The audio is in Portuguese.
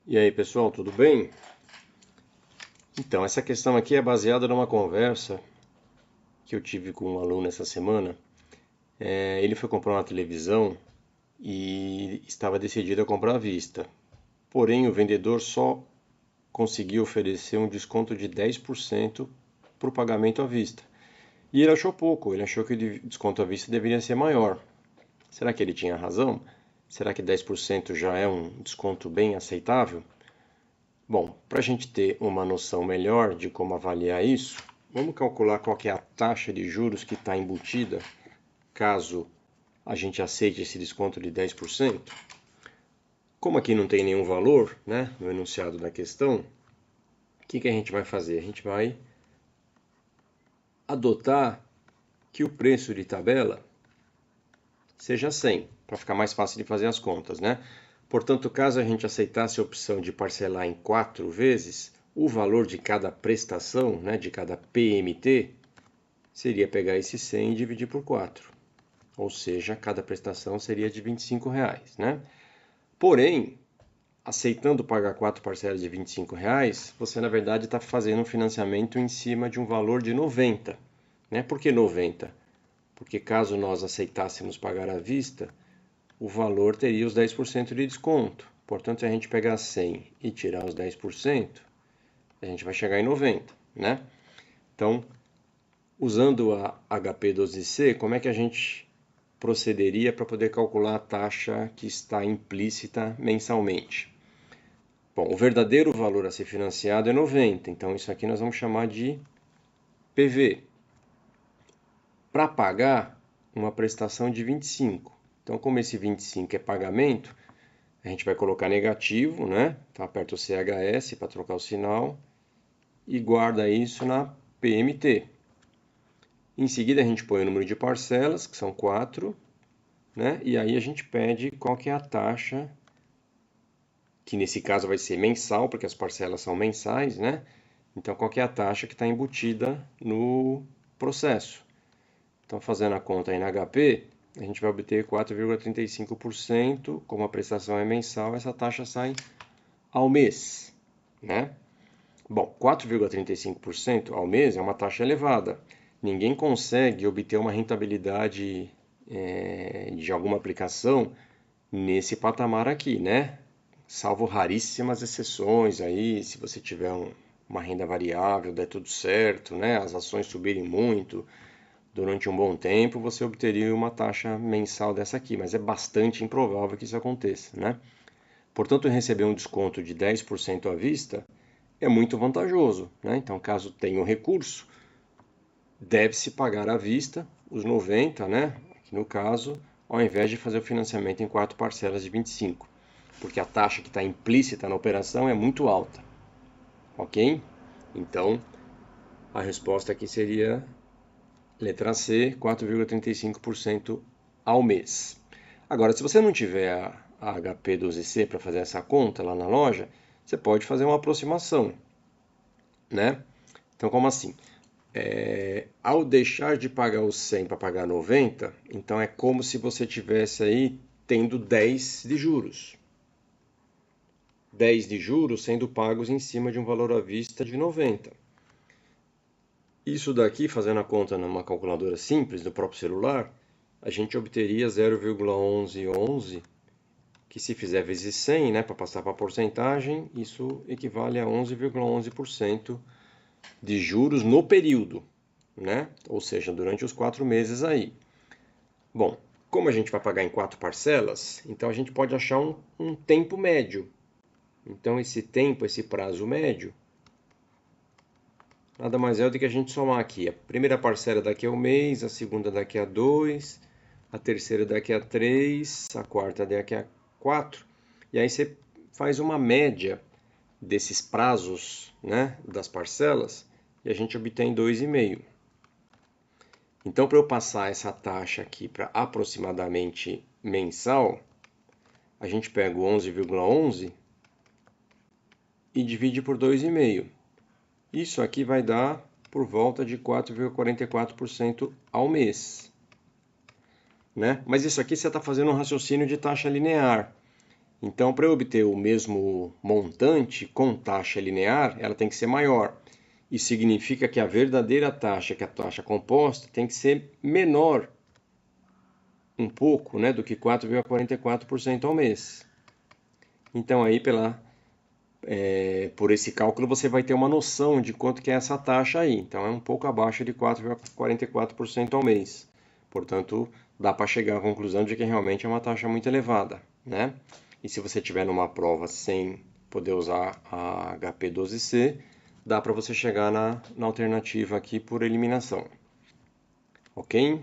E aí, pessoal, tudo bem? Então, essa questão aqui é baseada numa conversa que eu tive com um aluno essa semana. Ele foi comprar uma televisão e estava decidido a comprar à vista. Porém, o vendedor só conseguiu oferecer um desconto de 10% para o pagamento à vista. E ele achou pouco, ele achou que o desconto à vista deveria ser maior. Será que ele tinha razão? Será que 10% já é um desconto bem aceitável? Bom, para a gente ter uma noção melhor de como avaliar isso, vamos calcular qual que é a taxa de juros que está embutida caso a gente aceite esse desconto de 10%. Como aqui não tem nenhum valor, né, no enunciado da questão, o que a gente vai fazer? A gente vai adotar que o preço de tabela seja 100, para ficar mais fácil de fazer as contas, né? Portanto, caso a gente aceitasse a opção de parcelar em 4 vezes, o valor de cada prestação, né, de cada PMT, seria pegar esse 100 e dividir por 4. Ou seja, cada prestação seria de R$ 25, né? Porém, aceitando pagar 4 parcelas de R$ 25, você na verdade está fazendo um financiamento em cima de um valor de 90. Né? Por que 90? Porque caso nós aceitássemos pagar à vista, o valor teria os 10% de desconto. Portanto, se a gente pegar 100 e tirar os 10%, a gente vai chegar em 90, né? Então, usando a HP12C, como é que a gente procederia para poder calcular a taxa que está implícita mensalmente? Bom, o verdadeiro valor a ser financiado é 90, então isso aqui nós vamos chamar de PV. Para pagar uma prestação de 25. Então, como esse 25 é pagamento, a gente vai colocar negativo, né? Então, aperta o CHS para trocar o sinal e guarda isso na PMT. Em seguida, a gente põe o número de parcelas, que são 4, né? E aí a gente pede qual que é a taxa, que nesse caso vai ser mensal, porque as parcelas são mensais, né? Então, qual que é a taxa que está embutida no processo? Então, fazendo a conta aí na HP, a gente vai obter 4,35%. Como a prestação é mensal, essa taxa sai ao mês, né? Bom, 4,35% ao mês é uma taxa elevada. Ninguém consegue obter uma rentabilidade de alguma aplicação nesse patamar aqui, né? Salvo raríssimas exceções aí, se você tiver uma renda variável, der tudo certo, né? As ações subirem muito durante um bom tempo, você obteria uma taxa mensal dessa aqui, mas é bastante improvável que isso aconteça, né? Portanto, receber um desconto de 10% à vista é muito vantajoso, né? Então, caso tenha um recurso, deve-se pagar à vista os 90, né? Aqui no caso, ao invés de fazer o financiamento em 4 parcelas de 25, porque a taxa que está implícita na operação é muito alta, ok? Então, a resposta aqui seria letra C, 4,35% ao mês. Agora, se você não tiver a HP12C para fazer essa conta lá na loja, você pode fazer uma aproximação, né? Então, como assim? Ao deixar de pagar os 100 para pagar 90, então é como se você tivesse aí tendo 10 de juros. 10 de juros sendo pagos em cima de um valor à vista de 90. Isso daqui, fazendo a conta numa calculadora simples do próprio celular, a gente obteria 0,1111, que se fizer vezes 100, né, para passar para a porcentagem, isso equivale a 11,11% de juros no período, né? Ou seja, durante os 4 meses aí. Bom, como a gente vai pagar em 4 parcelas, então a gente pode achar um tempo médio. Então esse tempo, esse prazo médio, nada mais é do que a gente somar aqui. A primeira parcela daqui a um mês, a segunda daqui a 2, a terceira daqui a 3, a quarta daqui a 4. E aí você faz uma média desses prazos, né, das parcelas, e a gente obtém 2,5. Então, para eu passar essa taxa aqui para aproximadamente mensal, a gente pega o 11,11 e divide por 2,5. Isso aqui vai dar por volta de 4,44% ao mês, né? Mas isso aqui você está fazendo um raciocínio de taxa linear. Então, para eu obter o mesmo montante com taxa linear, ela tem que ser maior. Isso significa que a verdadeira taxa, que é a taxa composta, tem que ser menor um pouco, né, do que 4,44% ao mês. Então, aí, por esse cálculo, você vai ter uma noção de quanto que é essa taxa aí. Então, é um pouco abaixo de 4,44% ao mês. Portanto, dá para chegar à conclusão de que realmente é uma taxa muito elevada, né? E se você tiver numa prova sem poder usar a HP12C, dá para você chegar na alternativa aqui por eliminação. Ok?